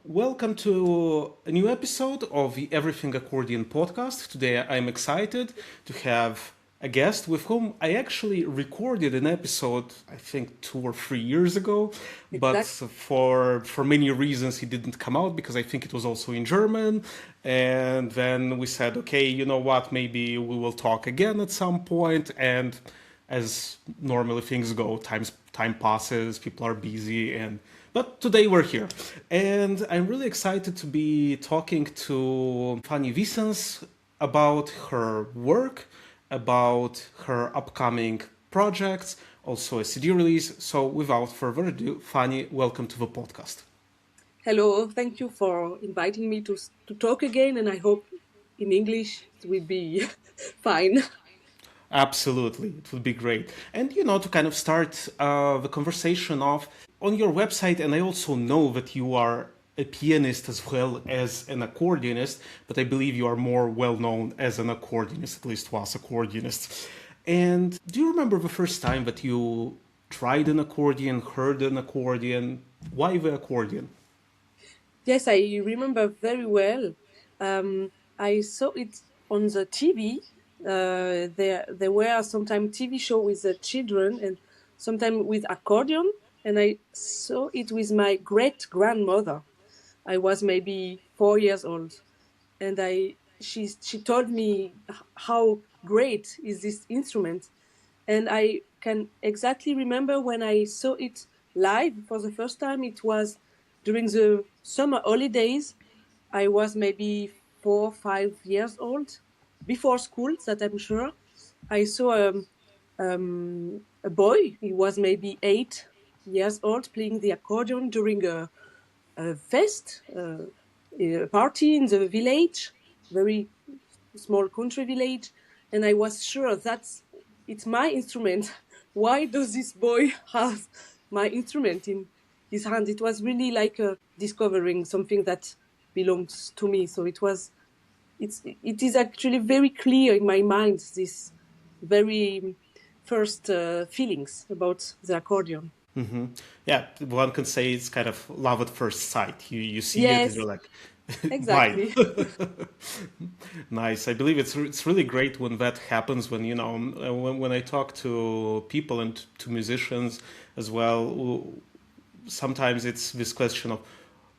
welcome to a new episode of the Everything Accordion podcast. Today I'm excited to have a guest with whom I actually recorded an episode, I think 2 or 3 years ago, but Exactly. for many reasons he didn't come out because I think it was also in German. And then we said, okay, you know what, maybe we will talk again at some point. And as normally things go, time passes, people are busy, and but today we're here, and I'm really excited to be talking to Fanny Vicens about her work, about her upcoming projects, also a CD release. So without further ado, Fanny, welcome to the podcast. Hello, thank you for inviting me to talk again, and I hope in English it will be fine. Absolutely, it would be great. And to kind of start the conversation off on your website, and I also know that you are a pianist as well as an accordionist, but I believe you are more well known as an accordionist, at least was accordionist. And do you remember the first time that you tried an accordion, heard an accordion? Why the accordion? Yes, I remember very well. I saw it on the TV. There were sometimes TV show with the children and sometimes with accordion, and I saw it with my great grandmother. I was maybe 4 years old, and she told me how great is this instrument, and I can exactly remember when I saw it live for the first time. It was during the summer holidays. I was maybe 4 or 5 years old, before school, that I'm sure. I saw a boy. He was maybe 8 years old, playing the accordion during a fest, a party in the village, very small country village, and I was sure it's my instrument. Why does this boy have my instrument in his hand? It was really like discovering something that belongs to me. So it is actually very clear in my mind, this very first feelings about the accordion. Yeah, one can say it's kind of love at first sight. You see it and you're Yes, like, mine. exactly. Nice. I believe it's really great when that happens. When when I talk to people and to musicians as well, sometimes it's this question of,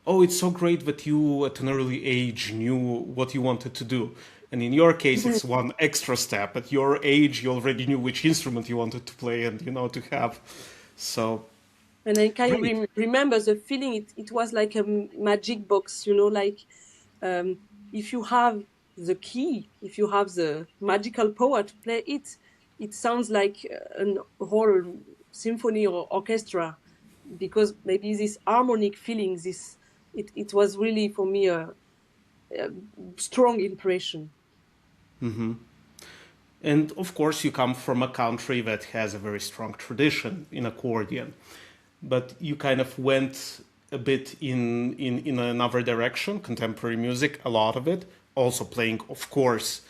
oh, it's so great that you at an early age knew what you wanted to do. And in your case, it's one extra step. At your age, you already knew which instrument you wanted to play and to have. So And I can great. remember the feeling. It was like a magic box, like if you have the key, if you have the magical power to play it, it sounds like a whole symphony or orchestra, because maybe this harmonic feeling, it was really for me a strong impression. And of course, you come from a country that has a very strong tradition in accordion, but you kind of went a bit in another direction, contemporary music, a lot of it, also playing, of course,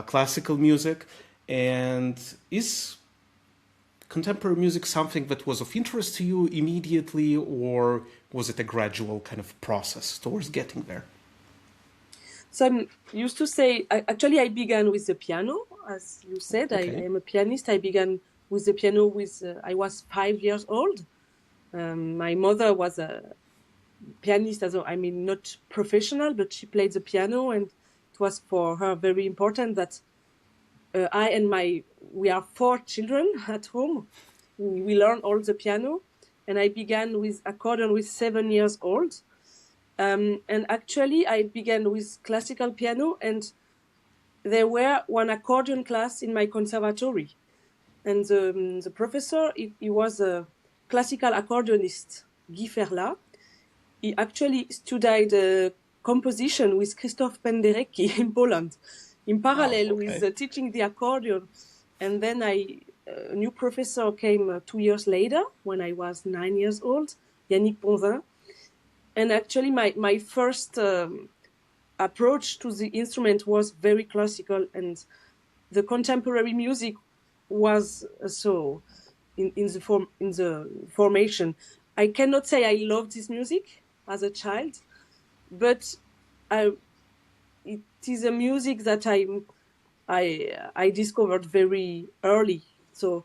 classical music. And is contemporary music something that was of interest to you immediately, or was it a gradual kind of process towards getting there? So I'm used to say, actually, I began with the piano, as you said. I Okay. am a pianist. I began with the piano I was 5 years old. My mother was a pianist, I mean, not professional, but she played the piano, and it was for her very important that we are 4 children at home. We learn all the piano, and I began with accordion with 7 years old. And actually, I began with classical piano, and there were one accordion class in my conservatory. And the professor, he was a classical accordionist, Guy Ferla. He actually studied composition with Krzysztof Penderecki in Poland, in Wow. parallel with Okay. teaching the accordion. And then a new professor came 2 years later, when I was 9 years old, Yannick Ponzin. And actually, my first approach to the instrument was very classical, and the contemporary music was so in the formation. I cannot say I loved this music as a child, but I, it is a music that I discovered very early. So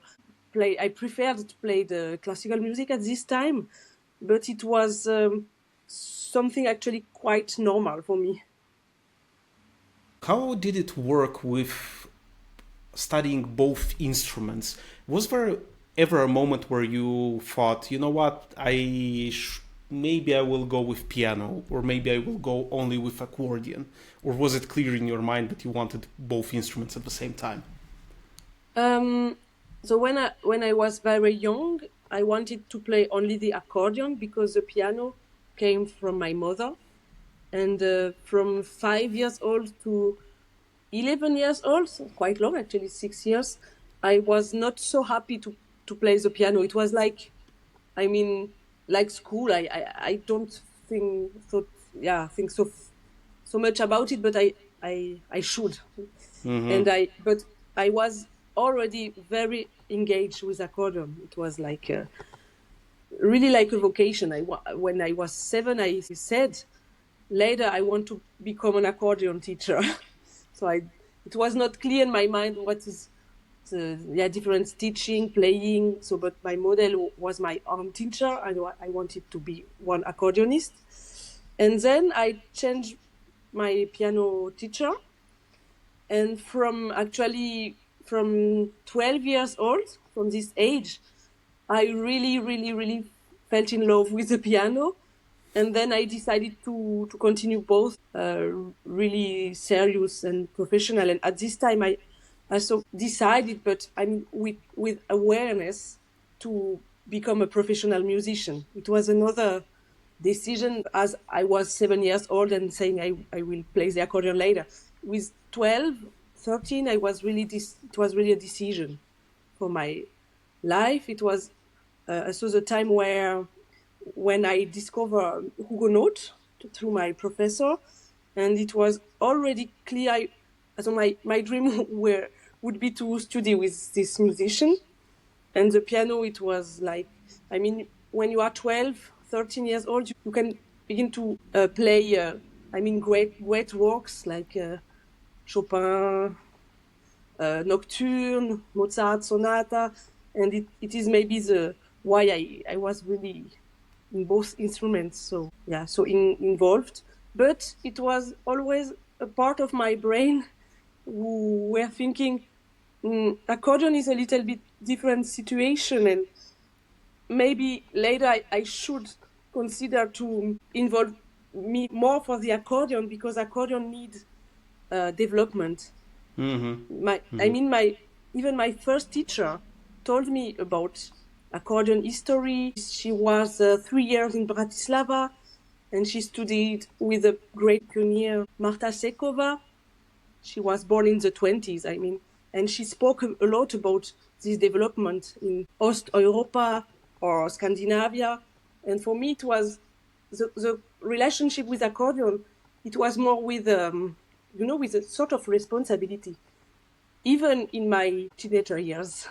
I preferred to play the classical music at this time, but it was something actually quite normal for me. How did it work with studying both instruments? Was there ever a moment where you thought, you know what, maybe I will go with piano, or maybe I will go only with accordion, or was it clear in your mind that you wanted both instruments at the same time? Um, so when I was very young, I wanted to play only the accordion because the piano came from my mother, and from 5 years old to 11 years old, so quite long actually, 6 years, I was not so happy to play the piano. It was like, I mean, like school. I don't think so much about it, but I should. Mm-hmm. But I was already very engaged with accordion. It was like really like a vocation. When I was 7, I said later I want to become an accordion teacher. So it was not clear in my mind what is the difference teaching, playing. So, but my model was my own teacher, and I wanted to be one accordionist. And then I changed my piano teacher, and from 12 years old, from this age, I really, really, really felt in love with the piano. And then I decided to continue both, really serious and professional. And at this time, I also decided, but I mean, with awareness, to become a professional musician. It was another decision as I was 7 years old and saying I will play the accordion later. With 12, 13, it was really a decision for my life. It was also the time when I discovered Huguenot through my professor, and it was already clear. So my dream would be to study with this musician, and the piano. It was like, I mean, when you are 12, 13 years old, you can begin to play. I mean, great works like Chopin, Nocturne, Mozart Sonata, and it is maybe the why I was really in both instruments. So yeah, involved. But it was always a part of my brain who were thinking, accordion is a little bit different situation, and maybe later I should consider to involve me more for the accordion, because accordion needs development. Mm-hmm. I mean, my even my first teacher told me about accordion history. She was 3 years in Bratislava, and she studied with a great pioneer, Marta Sekova. She was born in the 20s, I mean, and she spoke a lot about this development in Ost Europa or Scandinavia. And for me, it was the relationship with accordion. It was more with, with a sort of responsibility, even in my teenager years.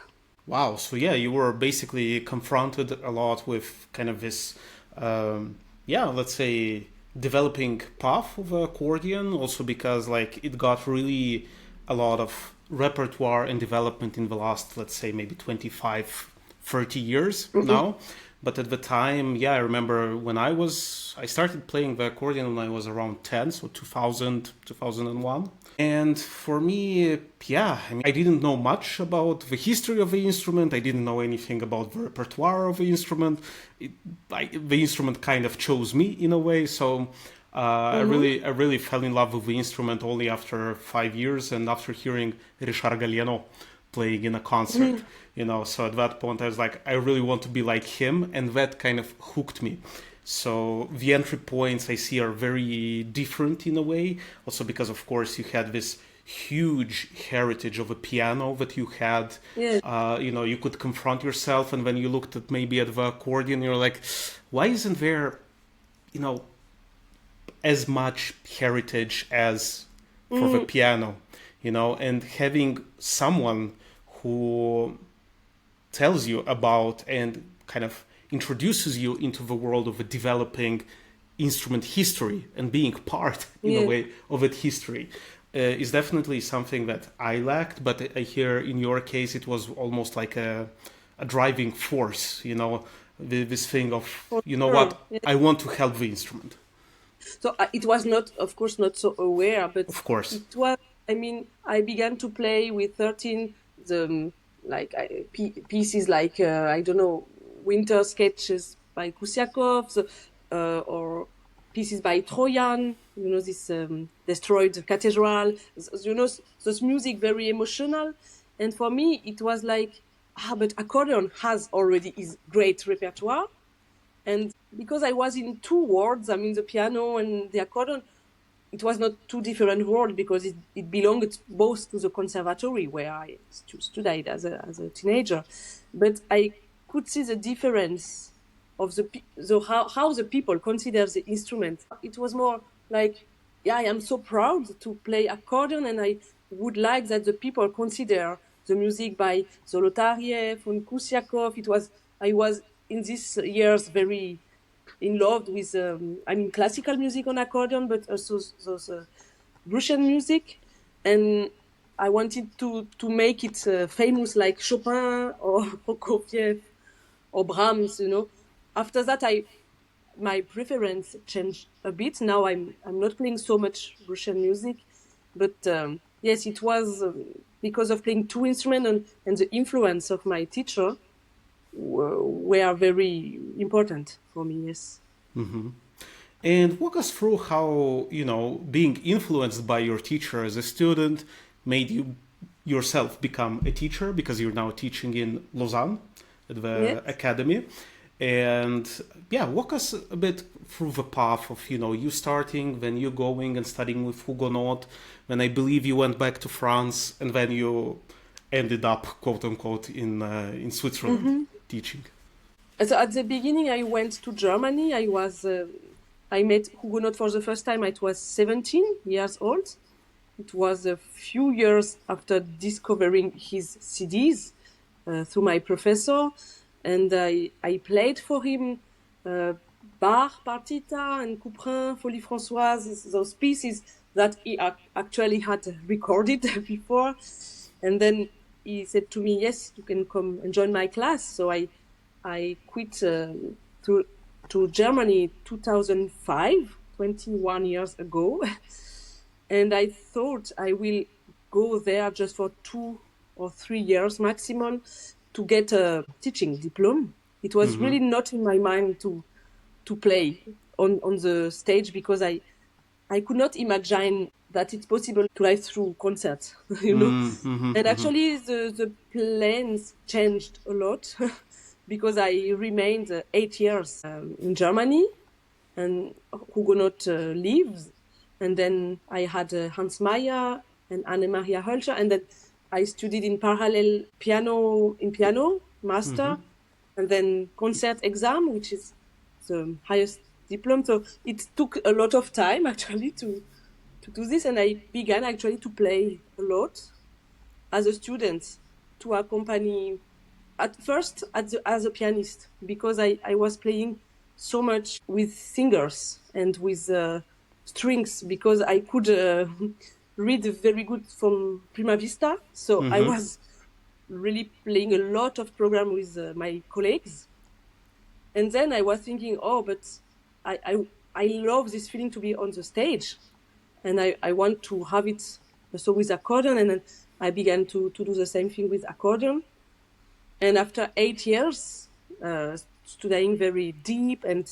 Wow. So yeah, you were basically confronted a lot with kind of this, yeah, let's say developing path of accordion. Also because like it got really a lot of repertoire and development in the last, let's say maybe 25, 30 years Mm-hmm. now. But at the time, yeah, I remember when I started playing the accordion when I was around 10, so 2000, 2001. And for me, yeah, I mean, I didn't know much about the history of the instrument. I didn't know anything about the repertoire of the instrument. The instrument kind of chose me in a way. So Mm-hmm. I really fell in love with the instrument only after 5 years and after hearing Richard Galliano playing in a concert. Mm-hmm. So at that point I was like, I really want to be like him, and that kind of hooked me. So the entry points I see are very different in a way, also because of course you had this huge heritage of a piano that you had. Yeah. You could confront yourself, and when you looked at maybe at the accordion, you're like, why isn't there, you know, as much heritage as for the Mm-hmm. piano? And having someone who tells you about and kind of introduces you into the world of a developing instrument history and being part, in a Yeah. way, of that history is definitely something that I lacked. But I hear in your case it was almost like a driving force, you know, this thing of, For you know sure. what, Yeah. I want to help the instrument. So it was not, of course, not so aware, but Of course. it was. I mean, I began to play with 13 the pieces like I don't know, winter sketches by Kusiakov, or pieces by Troyan. You know, this destroyed cathedral. You know, this music very emotional, and for me it was like, but accordion has already his great repertoire. And because I was in two worlds, I mean the piano and the accordion, it was not two different worlds because it belonged both to the conservatory where I studied as a teenager. But I could see the difference of how the people consider the instrument. It was more like, yeah, I am so proud to play accordion, and I would like that the people consider the music by Zolotariev and Kusiakov. I was in these years very in love with I mean classical music on accordion, but also those Russian music, and I wanted to make it famous like Chopin or Prokofiev or Brahms. You know, after that my preference changed a bit. Now I'm not playing so much Russian music, but yes, it was because of playing two instruments and the influence of my teacher were very important for me. Yes. And walk us through how, you know, being influenced by your teacher as a student made you yourself become a teacher, because you're now teaching in Lausanne at the Yes. academy. And yeah, walk us a bit through the path of, you know, you starting, then you going and studying with Huguenot, then I believe you went back to France, and then you ended up, quote unquote, in Switzerland Mm-hmm. teaching. So at the beginning, I went to Germany. I met Huguenot for the first time. I was 17 years old. It was a few years after discovering his CDs through my professor, and I played for him uh, Bach, Partita, and Couperin, Folie Françoise, those pieces that he actually had recorded before. And then he said to me, "Yes, you can come and join my class." So I quit to to Germany 2005, 21 years ago, and I thought I will go there just for 2 or 3 years maximum to get a teaching diploma. It was really not in my mind to play on the stage because I could not imagine that it's possible to live through concerts, you know. And actually, the plans changed a lot because I remained 8 years in Germany, and Huguenot leaves. And then I had Hans Mayer and Anne-Maria Hölscher, and then I studied in parallel piano master, and then concert exam, which is the highest diploma. So it took a lot of time actually to do this, and I began actually to play a lot as a student to accompany at first as a pianist because I was playing so much with singers and with strings because I could read very good from Prima Vista. So I was really playing a lot of program with my colleagues. And then I was thinking, oh, but I, I, I love this feeling to be on the stage. And I want to have it also with accordion. And then I began to do the same thing with accordion. And after 8 years, studying very deep and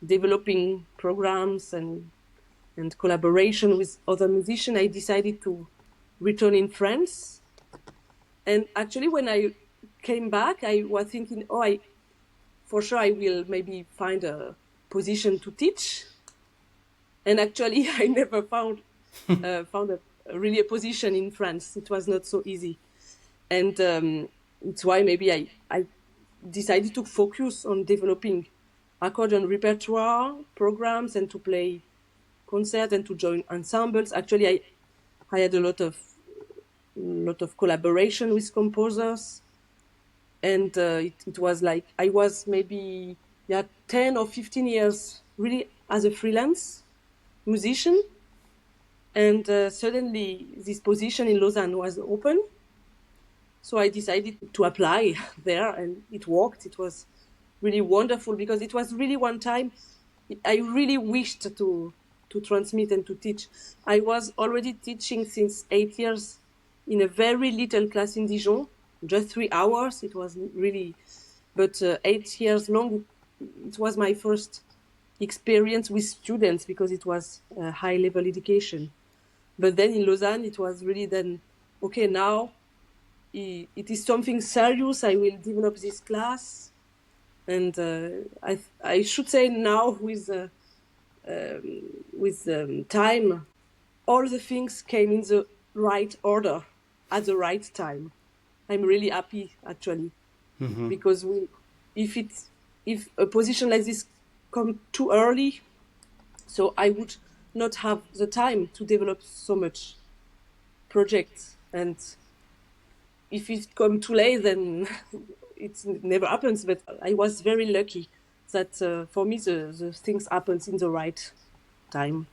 developing programs and collaboration with other musicians, I decided to return in France. And actually, when I came back, I was thinking, oh, for sure I will maybe find a position to teach. And actually, I never found really a position in France. It was not so easy, and it's why maybe I decided to focus on developing accordion repertoire programs and to play concerts and to join ensembles. Actually, I had a lot of collaboration with composers, and it was like I was maybe 10 or 15 years really as a freelance musician, and suddenly this position in Lausanne was open. So I decided to apply there, and it worked. It was really wonderful because it was really one time I really wished to transmit and to teach. I was already teaching since 8 years in a very little class in Dijon, just 3 hours. It was really, but 8 years long. It was my first experience with students because it was a high level education. But then in Lausanne, it was really then, okay, now it is something serious. I will develop this class. And I should say now with time, all the things came in the right order at the right time. I'm really happy actually, because if a position like this come too early, so I would not have the time to develop so much projects, and if it come too late, then it never happens. But I was very lucky that for me the things happens in the right time.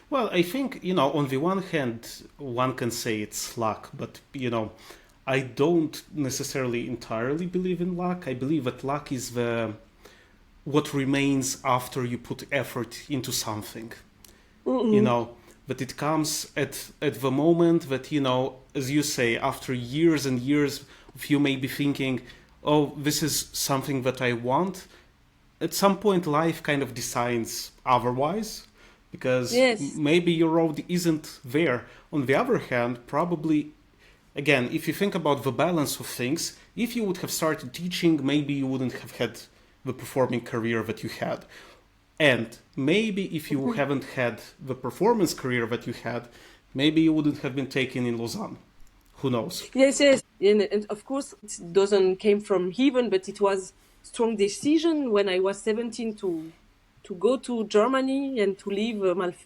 Well, I think, on the one hand, one can say it's luck, but, I don't necessarily entirely believe in luck. I believe that luck is what remains after you put effort into something. But it comes at the moment that, as you say, after years and years of you may be thinking, oh, this is something that I want. At some point, life kind of decides otherwise, because Yes. maybe your road isn't there. On the other hand, probably, again, if you think about the balance of things, if you would have started teaching, maybe you wouldn't have had the performing career that you had. And maybe if you haven't had the performance career that you had, maybe you wouldn't have been taken in Lausanne. Who knows? Yes, yes, and of course it doesn't came from heaven, but it was strong decision when I was 17 to go to Germany and to leave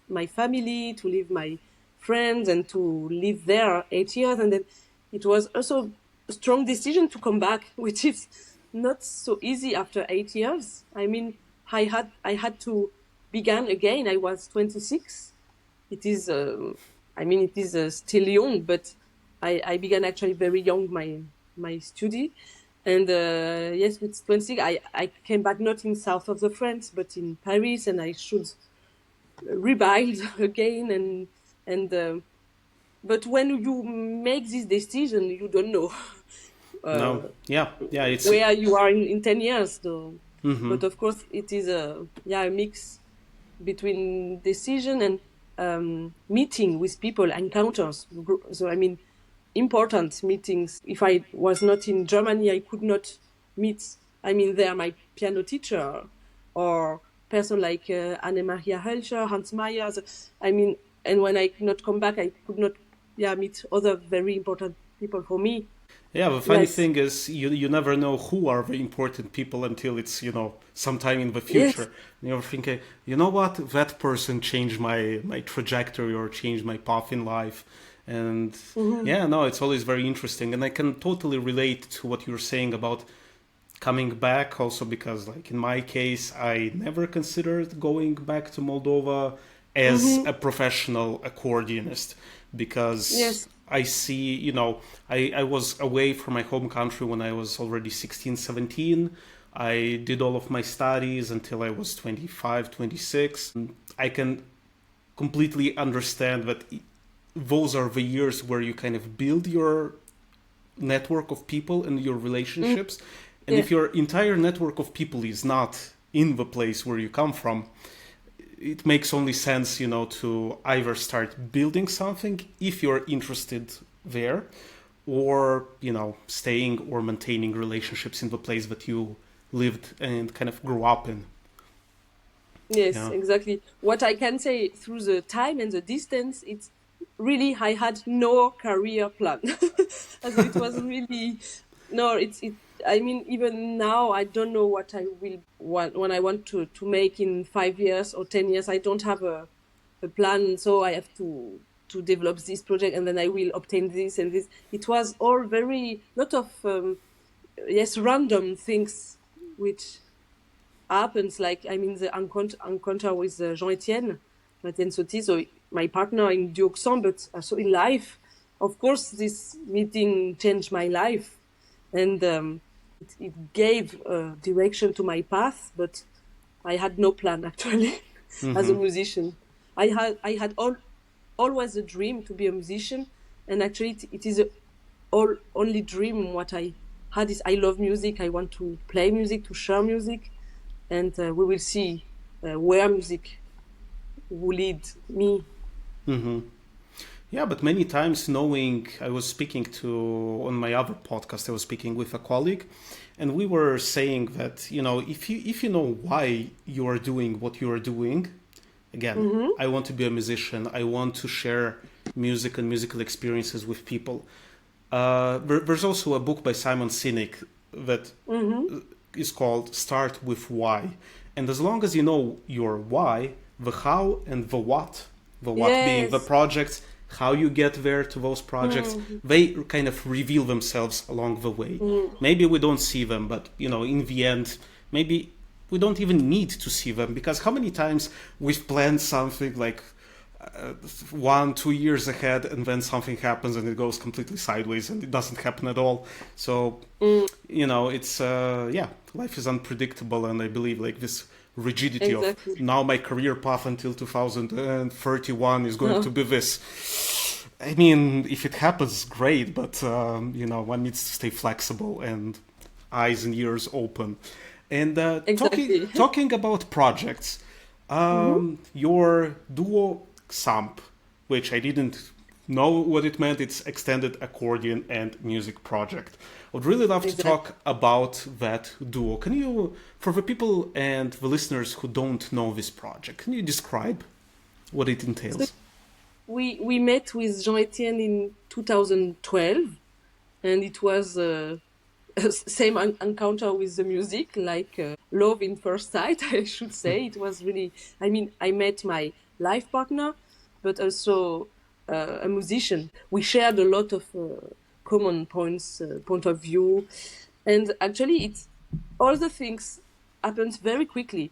my family, to leave my friends, and to live there 8 years, and then it was also a strong decision to come back, which is not so easy after 8 years. I mean, I had to begin again. I was 26. It is, it is still young, but I began actually very young my study, and yes, with 26, I came back not in south of the France, but in Paris, and I should rebuild again, and but when you make this decision, you don't know No. Yeah. Yeah. It's. where you are in 10 years, though. But of course, it is a mix between decision and meeting with people, encounters. So I mean, important meetings. If I was not in Germany, I could not meet. I mean, there my piano teacher or person like Anne-Maria Hölscher, Hans Meyer. I mean, and when I could not come back, I could not meet other very important people for me. Yeah, the funny Yes. thing is you never know who are the important people until it's, sometime in the Yes. future. And you're thinking, you know what, that person changed my trajectory or changed my path in life. And yeah, no, it's always very interesting. And I can totally relate to what you're saying about coming back also, because like in my case, I never considered going back to Moldova as a professional accordionist, because Yes. I see, I was away from my home country when I was already 16, 17. I did all of my studies until I was 25, 26. I can completely understand that those are the years where you kind of build your network of people and your relationships. And Yeah. if your entire network of people is not in the place where you come from, it makes only sense, to either start building something if you're interested there, or, staying or maintaining relationships in the place that you lived and kind of grew up in. Yes, Yeah. exactly. What I can say through the time and the distance, it's really I had no career plan. So it was really no. It. I mean, even now, I don't know what I will want when I want to make in 5 years or 10 years. I don't have a plan, so I have to develop this project, and then I will obtain this and this. It was all very lot of yes random things which happens, like, I mean, the encounter with Jean-Etienne Sotti, so my partner in duo XAMP, but also in life. Of course, this meeting changed my life, and it gave direction to my path, but I had no plan actually as a musician. I had always a dream to be a musician, and actually it is a only dream. What I had is I love music. I want to play music, to share music, and we will see where music will lead me. Yeah, but many times knowing, I was speaking to, on my other podcast, I was speaking with a colleague, and we were saying that, if you know why you are doing what you are doing, again, I want to be a musician, I want to share music and musical experiences with people. There's also a book by Simon Sinek that is called Start with Why. And as long as you know your why, the how and the what being the projects, how you get there to those projects, they kind of reveal themselves along the way. Maybe we don't see them, but in the end, maybe we don't even need to see them, because how many times we've planned something like 1-2 years ahead, and then something happens and it goes completely sideways and it doesn't happen at all. So it's life is unpredictable, and I believe like this rigidity of now my career path until 2031 is going to be this. I mean, if it happens, great, but one needs to stay flexible and eyes and ears open. And talking about projects, your duo XAMP, which I didn't know what it meant, it's Extended Accordion and Music Project. I would really love to talk about that duo. Can you, for the people and the listeners who don't know this project, can you describe what it entails? So we met with Jean-Etienne in 2012, and it was same encounter with the music, like love in first sight, I should say. It was really, I mean, I met my life partner, but also a musician. We shared a lot of common points, point of view, and actually it's all the things happened very quickly.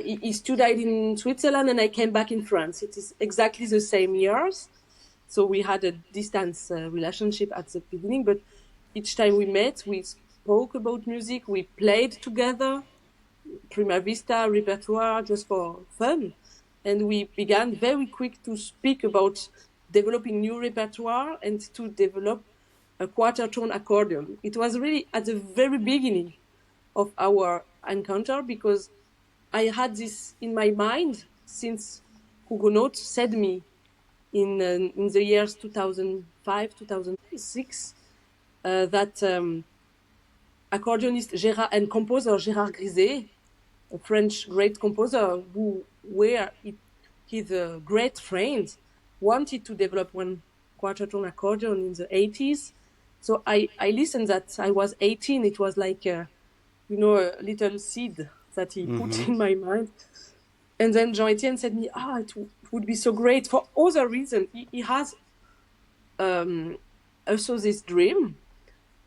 He studied in Switzerland and I came back in France. It is exactly the same years, so we had a distance relationship at the beginning, but each time we met, we spoke about music, we played together, prima vista, repertoire, just for fun. And we began very quick to speak about developing new repertoire and to develop a quarter tone accordion. It was really at the very beginning of our encounter, because I had this in my mind since Huguenot said me in the years 2005, 2006, that accordionist and composer Gérard Griset, a French great composer who were his great friends, wanted to develop one quarter tone accordion in the 80s. So I listened that I was 18. It was like, a little seed that he put in my mind. And then Jean-Etienne said me, it would be so great for other reasons. He has also this dream.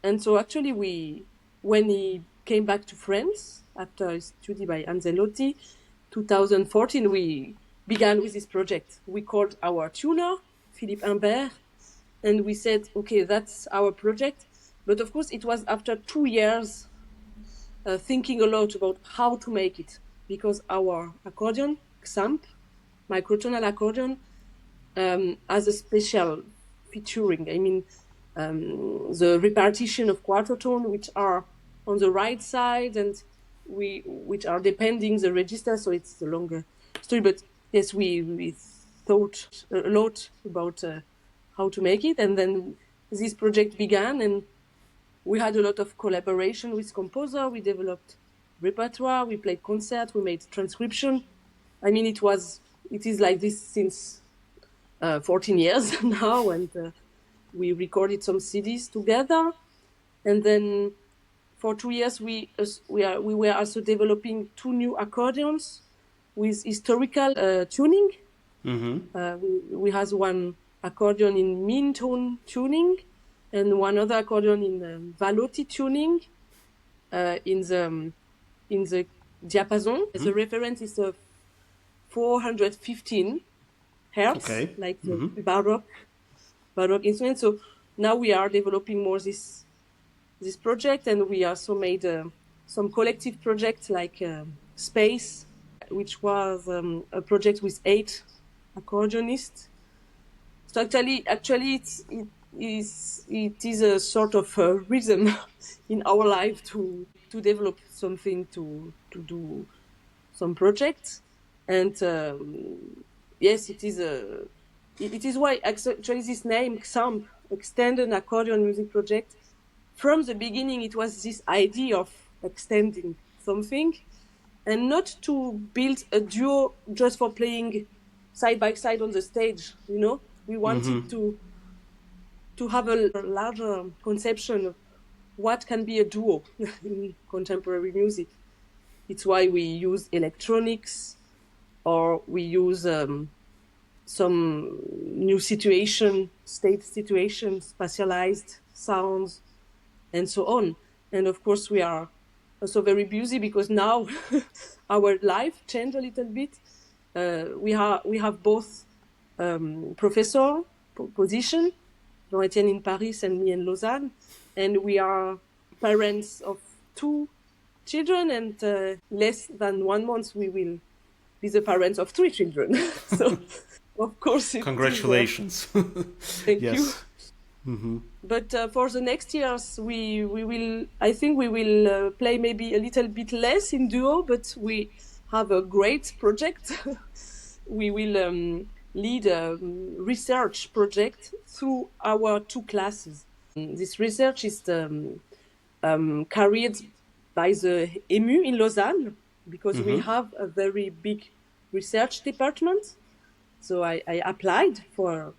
And so actually when he came back to France after his study by Anzelotti, 2014, we began with this project. We called our tuner, Philippe Imbert, and we said, okay, that's our project. But of course, it was after 2 years thinking a lot about how to make it, because our accordion, XAMP, microtonal accordion, has a special featuring. I mean, the repartition of quarter tone, which are on the right side and which are depending the register, so it's a longer story. But yes, we thought a lot about how to make it, and then this project began, and we had a lot of collaboration with composer. We developed repertoire, we played concert, we made transcription. I mean, it is like this since 14 years now, and we recorded some CDs together, and then for 2 years we were also developing 2 new accordions with historical tuning. We have one accordion in mean tone tuning and one other accordion in Valotti tuning. In the diapason. The reference is 415 hertz, Okay. like the baroque instrument. So now we are developing more this project, and we also made some collective projects like Space, which was a project with 8 accordionists. So actually, it is a sort of a rhythm in our life to develop something, to do some projects, and yes, it is why actually this name XAMP, Extended Accordion Music Project. From the beginning, it was this idea of extending something, and not to build a duo just for playing side by side on the stage. We wanted to have a larger conception of what can be a duo in contemporary music. It's why we use electronics, or we use some new state situations, spatialized sounds, and so on. And of course, we are also very busy because now our life changed a little bit. We have both professor position, Jean-Etienne in Paris and me in Lausanne, and we are parents of 2 children, and less than 1 month we will be the parents of 3 children. So of course it is. Congratulations. Thank you. Yes. But for the next years, we will. I think we will play maybe a little bit less in duo, but we have a great project. We will lead a research project through our 2 classes. This research is carried by the EMU in Lausanne, because we have a very big research department. So I applied for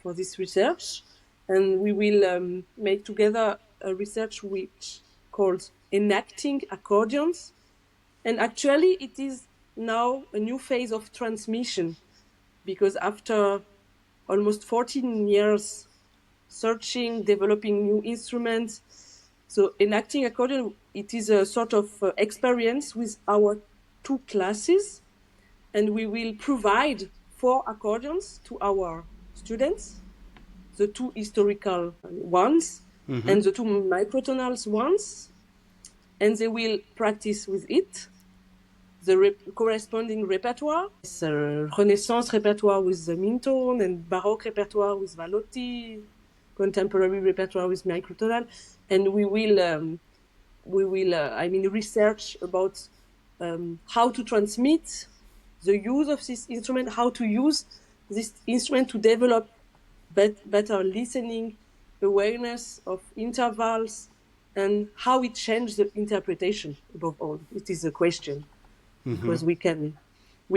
this research, and we will make together a research which called Enacting Accordions. And actually, it is now a new phase of transmission, because after almost 14 years searching, developing new instruments, so Enacting Accordion, it is a sort of experience with our 2 classes, and we will provide 4 accordions to our students, the 2 historical ones and the 2 microtonal ones, and they will practice with it. The corresponding repertoire is a Renaissance repertoire with the mid-tone, and Baroque repertoire with Valotti, contemporary repertoire with microtonal, and we will research about how to transmit the use of this instrument, how to use this instrument to develop better listening, awareness of intervals, and how it changed the interpretation. Above all, it is a question, because we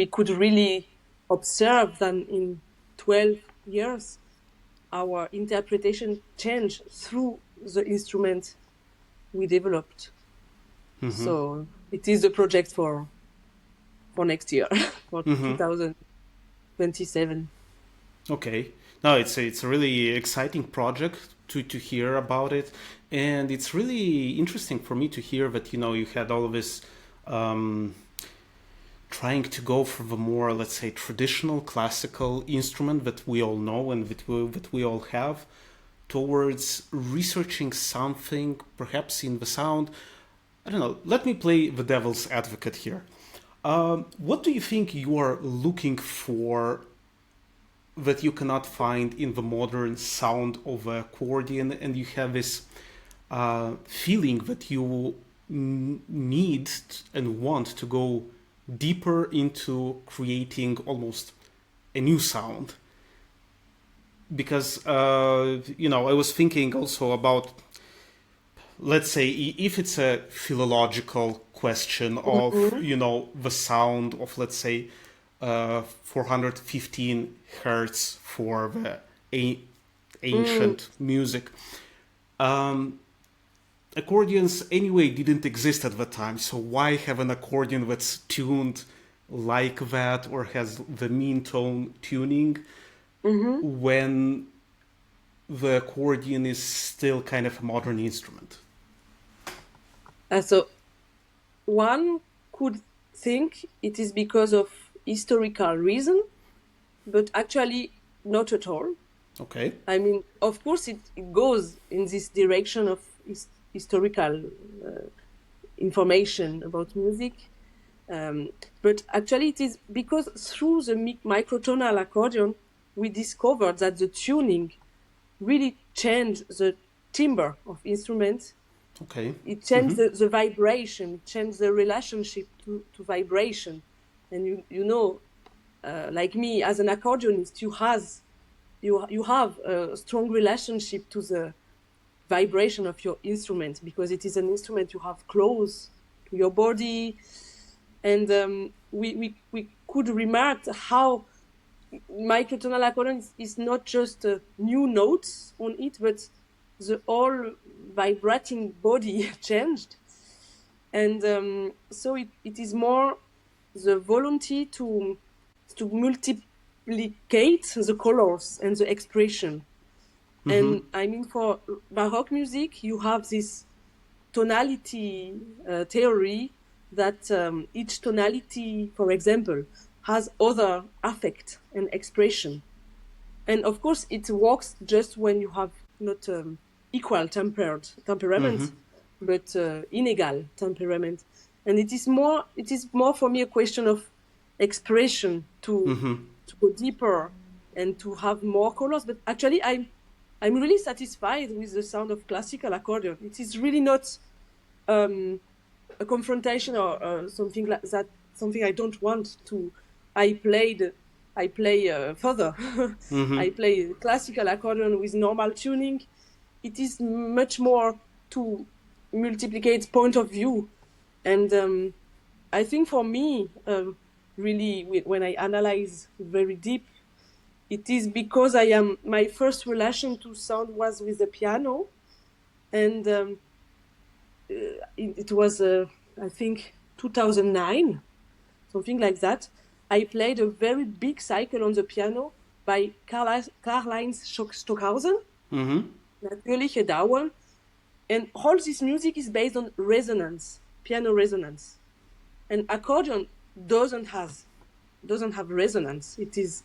could really observe that in 12 years our interpretation changed through the instrument we developed. So it is a project for next year, for 2027. Okay. No, it's a really exciting project to hear about it, and it's really interesting for me to hear that you had all of this trying to go from the more, let's say, traditional classical instrument that we all know and that we all have, towards researching something perhaps in the sound. I don't know. Let me play the devil's advocate here. What do you think you are looking for that you cannot find in the modern sound of the accordion, and you have this feeling that you need and want to go deeper into creating almost a new sound? Because I was thinking also about, let's say, if it's a philological question of the sound of, let's say, 415 hertz for the ancient music. Accordions anyway didn't exist at the time, so why have an accordion that's tuned like that or has the mean tone tuning when the accordion is still kind of a modern instrument? So one could think it is because of historical reason, but actually not at all. Okay. I mean, of course, it goes in this direction of historical information about music. But actually, it is because through the microtonal accordion, we discovered that the tuning really changed the timbre of instruments. Okay. It changed the vibration, it changed the relationship to vibration. And you know, like me, as an accordionist, you have a strong relationship to the vibration of your instrument, because it is an instrument you have close to your body. And we could remark how microtonal accordion is not just new notes on it, but the whole vibrating body changed. And so it is more the volunteer to multiplicate the colors and the expression. And I mean, for Baroque music, you have this tonality theory that each tonality, for example, has other affect and expression. And of course, it works just when you have not equal temperament, but inegal temperament. And it is more for me a question of expression to go deeper and to have more colors. But actually, I'm really satisfied with the sound of classical accordion. It is really not a confrontation or something like that. Something I don't want to. I play further. I play classical accordion with normal tuning. It is much more to multiplicate point of view. And I think for me, really, when I analyze very deep, it is because my first relation to sound was with the piano. And it was, I think, 2009, something like that. I played a very big cycle on the piano by Karl-Heinz Stockhausen, Natürliche Dauer. And all this music is based on resonance, piano resonance. And accordion doesn't have resonance. It is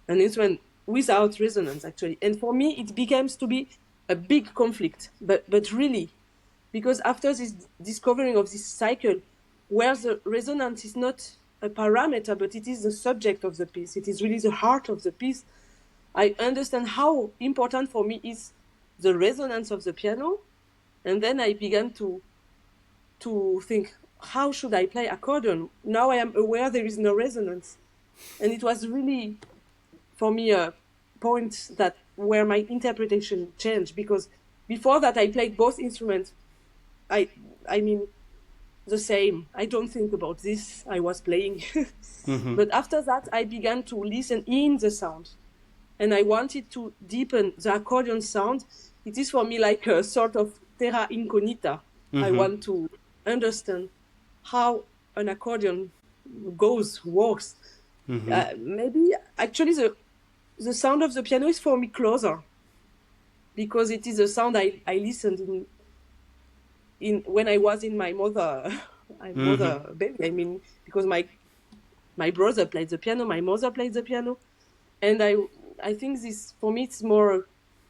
an instrument without resonance, actually. And for me, it becomes to be a big conflict, but really, because after this discovering of this cycle, where the resonance is not a parameter, but it is the subject of the piece, it is really the heart of the piece, I understand how important for me is the resonance of the piano. And then I began to think, how should I play accordion? Now I am aware there is no resonance. And it was really, for me, a point that where my interpretation changed, because before that I played both instruments. I mean, the same. I don't think about this. I was playing. But after that, I began to listen in the sound. And I wanted to deepen the accordion sound. It is for me like a sort of terra incognita. I want to understand how an accordion works. Maybe actually the sound of the piano is for me closer, because it is a sound I listened in when I was in my mother baby. I mean, because my brother played the piano, my mother played the piano, and I think this for me it's more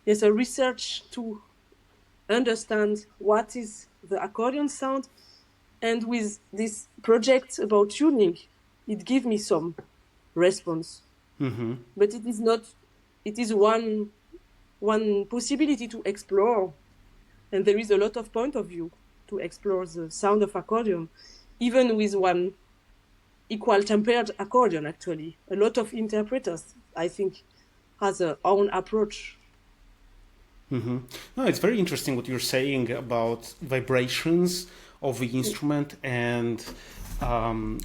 a research to understand what is the accordion sound. And with this project about tuning, it gives me some response. But it is not. It is one possibility to explore. And there is a lot of point of view to explore the sound of accordion, even with one equal tempered accordion, actually. A lot of interpreters, I think, has their own approach. No, it's very interesting what you're saying about vibrations of the instrument, and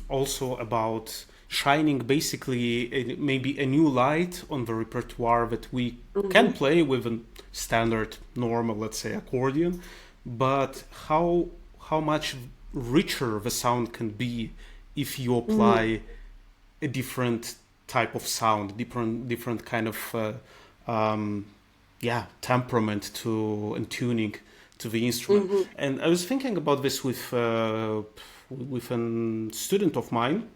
also about shining basically maybe a new light on the repertoire that we can play with a standard, normal, let's say, accordion, but how much richer the sound can be if you apply a different type of sound, different kind of temperament to and tuning to the instrument. And I was thinking about this with with a student of mine.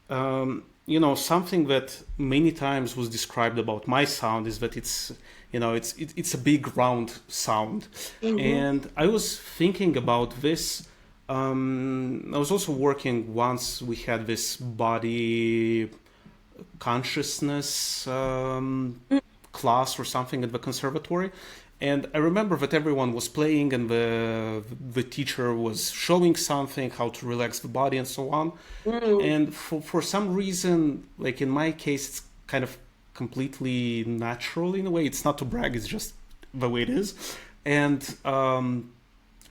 Something that many times was described about my sound is that it's a big round sound. And I was thinking about this. I was also working once. We had this body consciousness class or something at the conservatory. And I remember that everyone was playing and the teacher was showing something, how to relax the body and so on. And for some reason, like in my case, it's kind of completely natural in a way. It's not to brag, it's just the way it is. And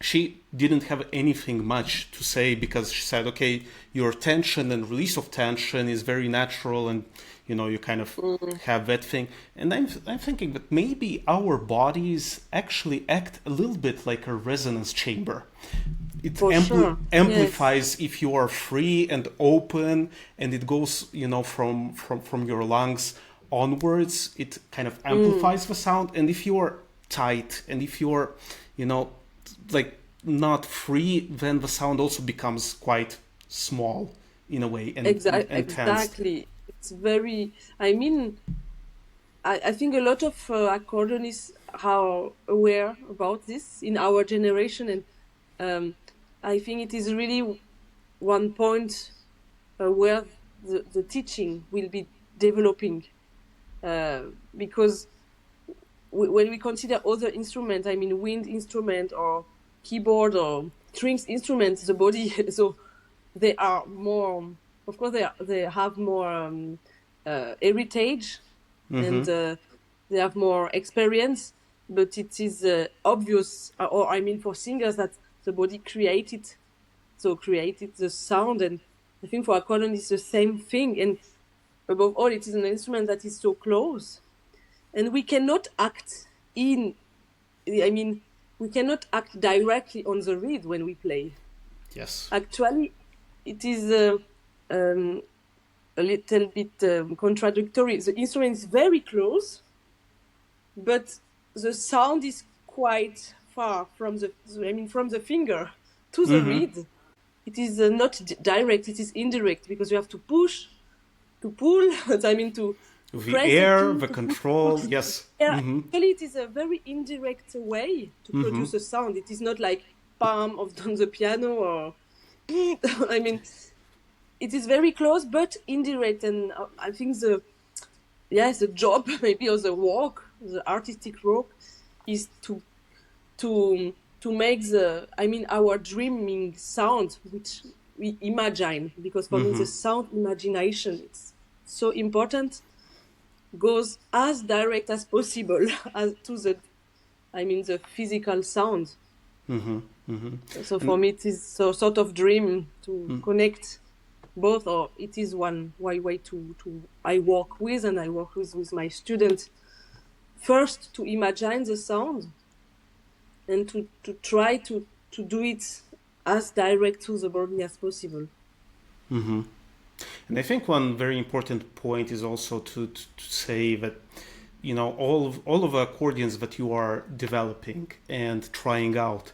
she didn't have anything much to say because she said, okay, your tension and release of tension is very natural and you kind of have that thing. And I'm thinking that maybe our bodies actually act a little bit like a resonance chamber. It amplifies if you are free and open, and it goes, from your lungs onwards. It kind of amplifies the sound. And if you are tight and if you are, like not free, then the sound also becomes quite small in a way and tense. Exactly. It's very, I think a lot of accordionists are aware about this in our generation, and I think it is really one point where the teaching will be developing, because when we consider other instruments, wind instrument or keyboard or strings instruments, the body, so they are more, of course they have more heritage and they have more experience, but it is obvious, for singers, that the body created the sound. And I think for accordion it's the same thing, and above all it is an instrument that is so close, and we cannot act we cannot act directly on the reed when we play. Yes. Actually, it is a little bit contradictory. The instrument is very close, but the sound is quite far from the finger to the reed. It is not direct; it is indirect, because you have to push, to pull. To the press air, the control. Yes. Actually, it is a very indirect way to produce a sound. It is not like palm on the piano or. It is very close but indirect, and I think the job maybe, or the work, the artistic work, is to make our dreaming sound, which we imagine, because for me the sound imagination, it's so important, goes as direct as possible as to the physical sound. So for me it is a sort of dream to connect both, or it is one way to I work with my students, first to imagine the sound and to try to do it as direct to the body as possible. And I think one very important point is also to say that all of the accordions that you are developing and trying out.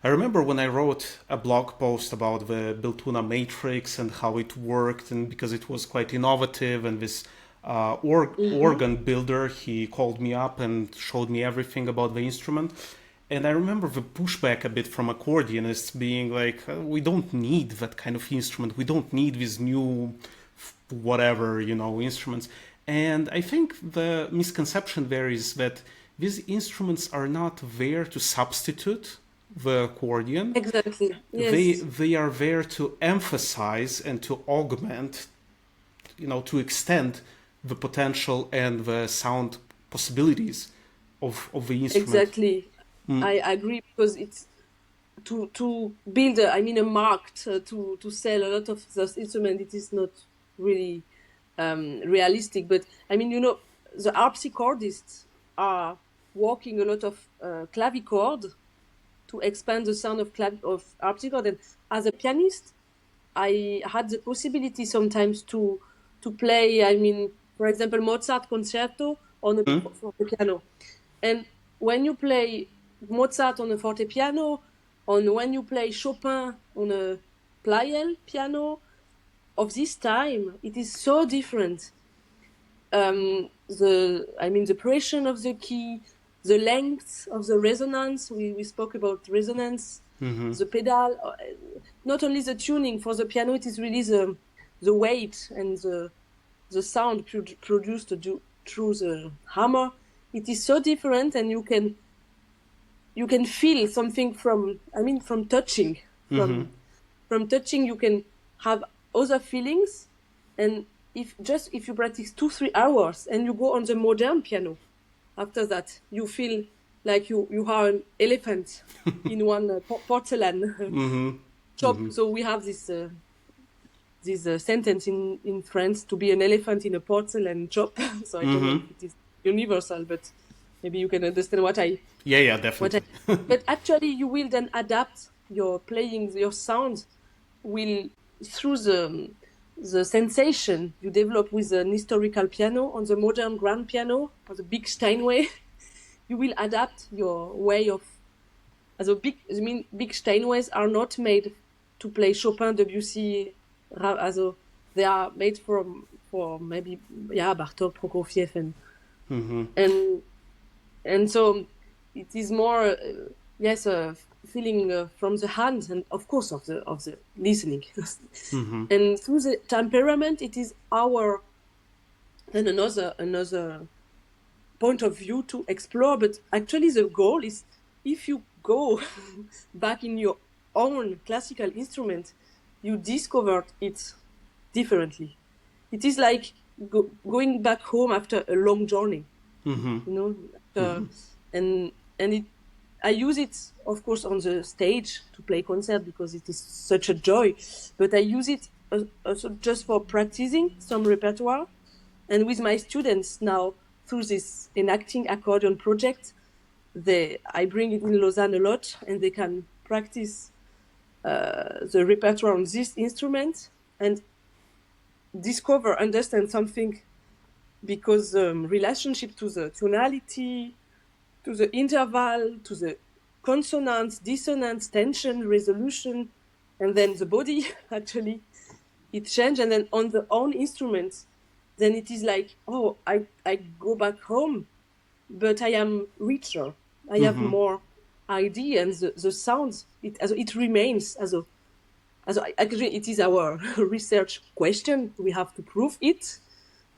I remember when I wrote a blog post about the Biltuna matrix and how it worked, and because it was quite innovative, and this organ builder, he called me up and showed me everything about the instrument. And I remember the pushback a bit from accordionists being like, we don't need that kind of instrument. We don't need these new whatever, instruments. And I think the misconception there is that these instruments are not there to substitute the accordion. Exactly. Yes. They are there to emphasize and to augment, to extend the potential and the sound possibilities of the instrument. Exactly. I agree, because it's to build a market to sell a lot of those instruments. It is not really realistic, but the harpsichordists are working a lot of clavichord to expand the sound of harpsichord. And as a pianist, I had the possibility sometimes to play, for example, Mozart concerto on a fortepiano. And when you play Mozart on a fortepiano, on when you play Chopin on a Pleyel piano of this time, it is so different. The pressure of the key, the length of the resonance. We spoke about resonance, the pedal. Not only the tuning for the piano, it is really the weight and the sound produced through the hammer. It is so different, and you can feel something from touching. From touching, you can have other feelings, and if you practice 2-3 hours and you go on the modern piano, after that you feel like you are an elephant in one porcelain shop. So we have this sentence in France, to be an elephant in a porcelain shop. So I don't know if it is universal, but maybe you can understand what I... Yeah, definitely. But actually, you will then adapt your playing, your sound will, through the sensation you develop with an historical piano on the modern grand piano, or the big Steinway. You will adapt your way of... big Steinways are not made to play Chopin, Debussy, they are made for maybe Bartók, Prokofiev, and so it is more feeling from the hands, and of course of the listening. And through the temperament, it is another point of view to explore. But actually the goal is, if you go back in your own classical instrument, you discover it differently. It is like going back home after a long journey, and I use it, of course, on the stage to play concert, because it is such a joy. But I use it also just for practicing some repertoire, and with my students now through this enacting accordion project, I bring it in Lausanne a lot, and they can practice the repertoire on this instrument and understand something, because relationship to the tonality, to the interval, to the consonance, dissonance, tension, resolution, and then the body, actually, it changes. And then on the own instrument, then it is like, I go back home, but I am richer. I have more idea, and the sounds, it remains actually, it is our research question. We have to prove it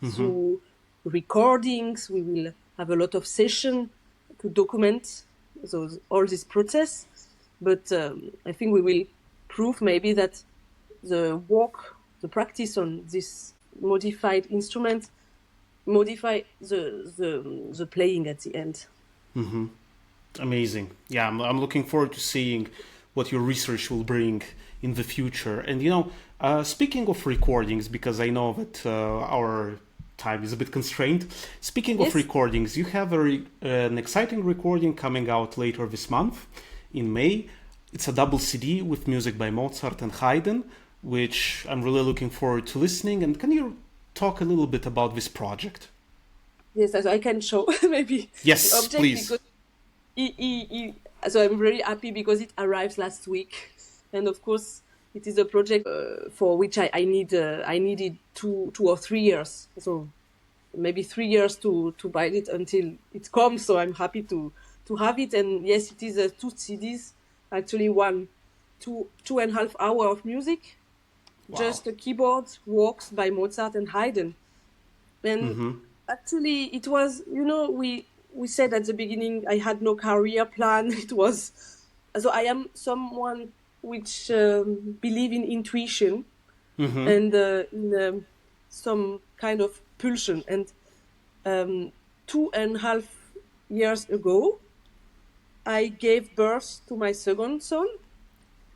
through recordings. We will have a lot of sessions to document all this process. But I think we will prove maybe that the practice on this modified instrument modify the playing at the end. Amazing. Yeah, I'm looking forward to seeing what your research will bring in the future. And speaking of recordings, because I know that our time is a bit constrained. Speaking of recordings, you have an exciting recording coming out later this month in May. It's a double CD with music by Mozart and Haydn, which I'm really looking forward to listening. And can you talk a little bit about this project? Yes, I can show maybe yes, the object, please. So I'm very happy because it arrived last week, and of course it is a project for which I needed 2 or 3 years, so maybe 3 years to buy it until it comes. So I'm happy to have it. And yes, it is 2 CDs, actually 2.5 hours of music. Wow. Just a keyboard works by Mozart and Haydn. And actually it was, we said at the beginning I had no career plan. It was, so I am someone which believe in intuition and in some kind of pulsion. And 2.5 years ago, I gave birth to my second son,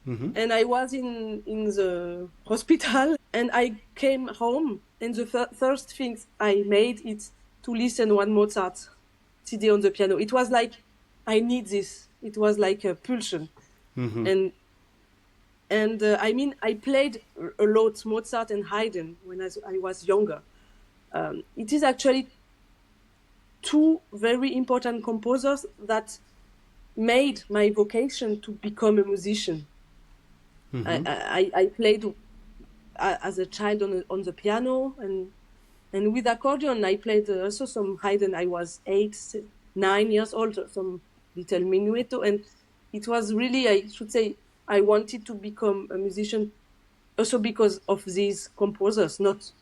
and I was in the hospital, and I came home, and the first things I made is to listen one Mozart CD on the piano. It was like, I need this. It was like a pulsion. And I played a lot Mozart and Haydn when I was younger. It is actually 2 very important composers that made my vocation to become a musician. I played as a child on the piano, and with accordion I played also some Haydn. I was 9 years old, some little minuetto, and it was really, I should say, I wanted to become a musician also because of these composers, not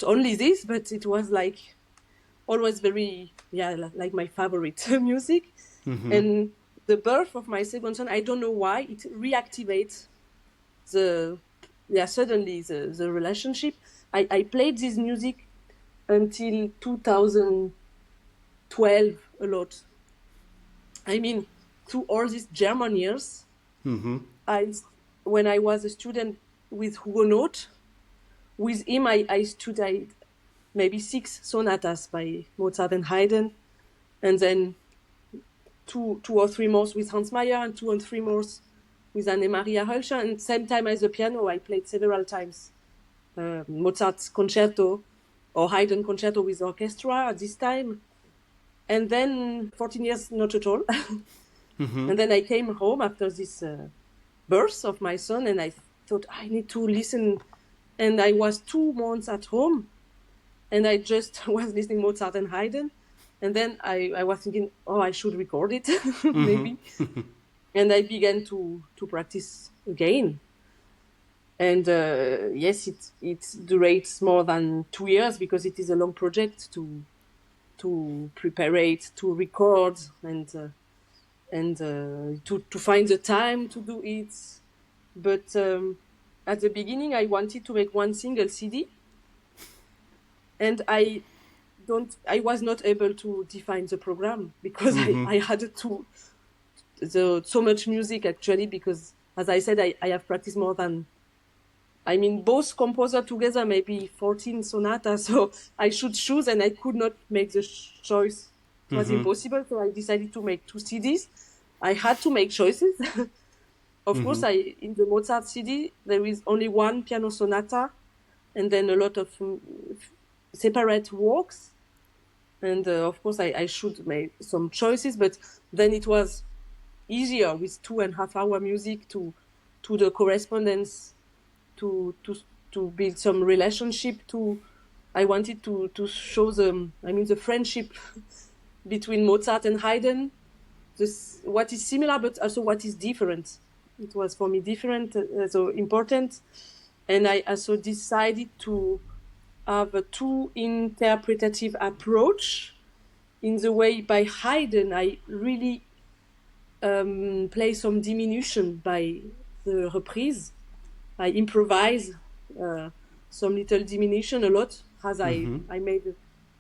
only this, but it was like always very, like my favorite music. And the birth of my second son, I don't know why, it reactivates suddenly the relationship. I played this music until 2012 a lot. I mean, through all these German years, when I was a student with Hugo Noth, with him I studied maybe 6 sonatas by Mozart and Haydn, and then two or three more with Hans Mayer, and 2 and 3 more with Anne-Maria Hölscher. And same time as the piano, I played several times Mozart's concerto or Haydn concerto with orchestra at this time. And then 14 years, not at all. And then I came home after this birth of my son, and I thought I need to listen. And I was 2 months at home, and I just was listening Mozart and Haydn. And then I was thinking, I should record it, maybe. And I began to practice again. And yes, it durates more than 2 years because it is a long project to prepare it, to record, and to find the time to do it. But at the beginning, I wanted to make one single CD, and I was not able to define the program because I had so much music actually, because as I said, I have practiced more than, both composers together, maybe 14 sonatas. So I should choose, and I could not make the choice. It was impossible. So I decided to make 2 CDs. I had to make choices. Of course, in the Mozart CD, there is only 1 piano sonata, and then a lot of separate works. And of course, I should make some choices, but then it was easier with 2.5 hour music to the correspondence, to build some relationship. I wanted to show the friendship between Mozart and Haydn, what is similar but also what is different. It was for me different, so important, and I also decided to have a 2 interpretative approach. In the way by Haydn, I really play some diminution by the reprise. I improvise some little diminution a lot, as I made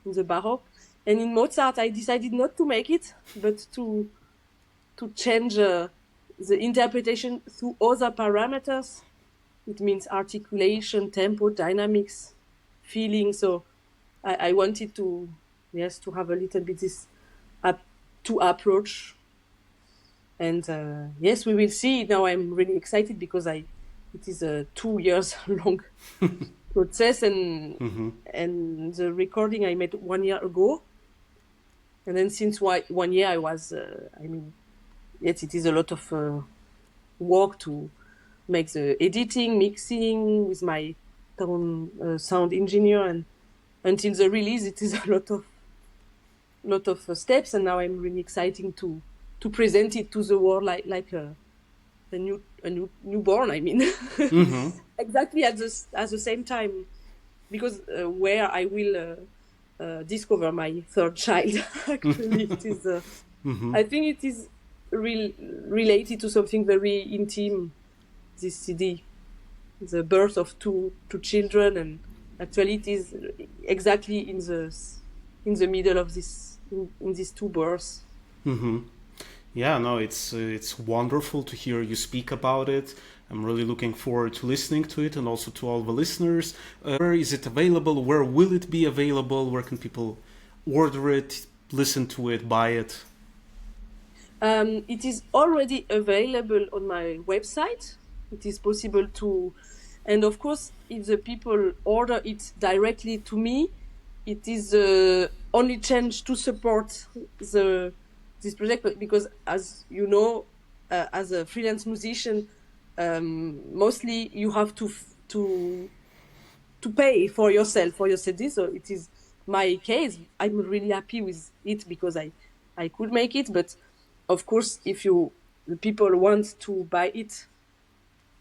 in the Baroque. And in Mozart, I decided not to make it, but to change the interpretation through other parameters. It means articulation, tempo, dynamics, feeling. So I wanted to have a little bit this to approach. And yes, we will see. Now I'm really excited because it is a 2 years long process, and the recording I made 1 year ago. And then since 1 year I was, yes, it is a lot of work to make the editing, mixing with my own sound engineer, and until the release it is a lot of steps. And now I'm really excited to present it to the world like a newborn. Exactly at the same time, because where I will discover my third child. Actually, it is. I think it is related to something very intimate. This CD, the birth of two children, and actually it is exactly in the middle of this in these 2 births. Yeah, no, it's wonderful to hear you speak about it. I'm really looking forward to listening to it, and also to all the listeners. Where is it available? Where will it be available? Where can people order it, listen to it, buy it? It is already available on my website. It is possible to, and of course, if the people order it directly to me, it is only chance to support the this project, but because, as you know, as a freelance musician, mostly you have to pay for yourself for your CD. So it is my case. I'm really happy with it because I could make it. But of course, if the people want to buy it,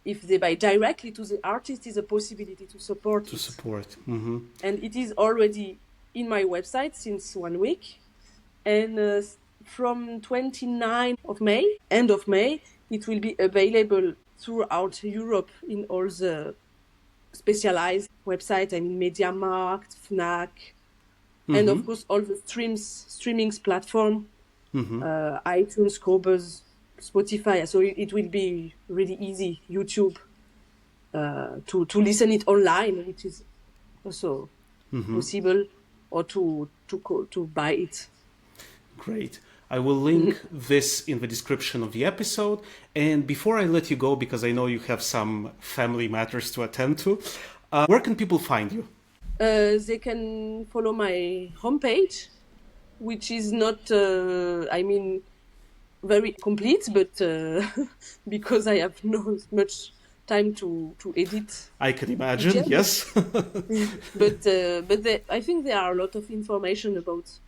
if they buy directly to the artist, is a possibility to support To it. support. And it is already in my website since 1 week. And from 29 of May, end of May, it will be available throughout Europe in all the specialized websites. I mean, MediaMarkt, Fnac, and of course all the streamings platform, iTunes, Cobuz, Spotify. So it will be really easy. YouTube to listen it online, which is also possible, or to buy it. Great. I will link this in the description of the episode. And before I let you go, because I know you have some family matters to attend to, where can people find you? They can follow my homepage, which is not, very complete, but because I have not much time to edit. I can imagine, yes. But I think there are a lot of information about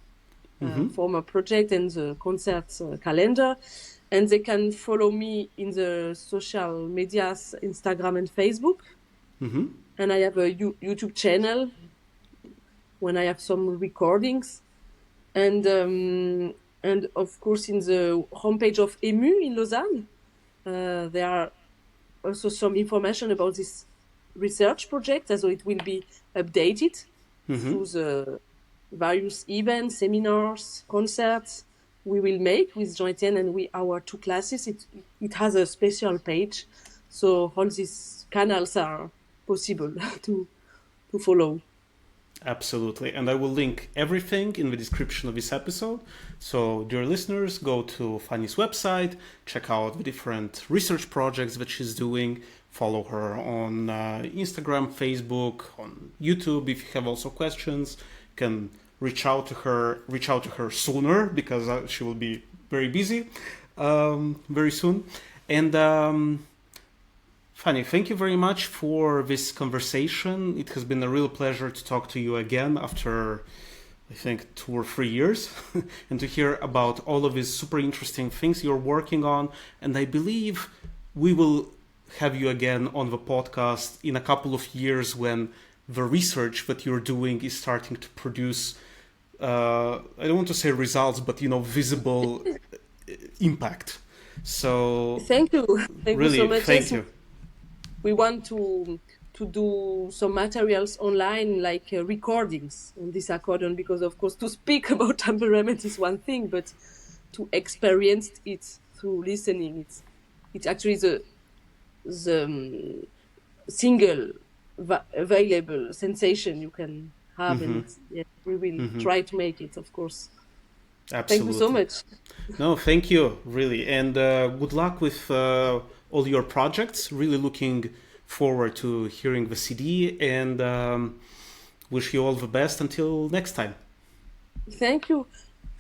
former project and the concert calendar, and they can follow me in the social medias, Instagram and Facebook. And I have a YouTube channel when I have some recordings, and of course in the homepage of EMU in Lausanne, there are also some information about this research project, so it will be updated through the various events, seminars, concerts we will make with Jean-Etienne and our two classes. It has a special page, so all these canals are possible to follow. Absolutely. And I will link everything in the description of this episode. So, dear listeners, go to Fanny's website, check out the different research projects that she's doing, follow her on Instagram, Facebook, on YouTube. If you have also questions, you can reach out to her sooner, because she will be very busy very soon. And Fanny, thank you very much for this conversation. It has been a real pleasure to talk to you again after, I think, 2 or 3 years and to hear about all of these super interesting things you're working on. And I believe we will have you again on the podcast in a couple of years when the research that you're doing is starting to produce, I don't want to say results, but, visible impact. So thank you. Thank really, you so much. thank you. We want to do some materials online, like recordings on this accordion, because of course to speak about temperament is one thing, but to experience it through listening, it's actually the single available sensation you can have, and we will try to make it, of course. Absolutely. Thank you so much. No, thank you, really. And good luck with all your projects. Really looking forward to hearing the CD, and wish you all the best until next time. Thank you.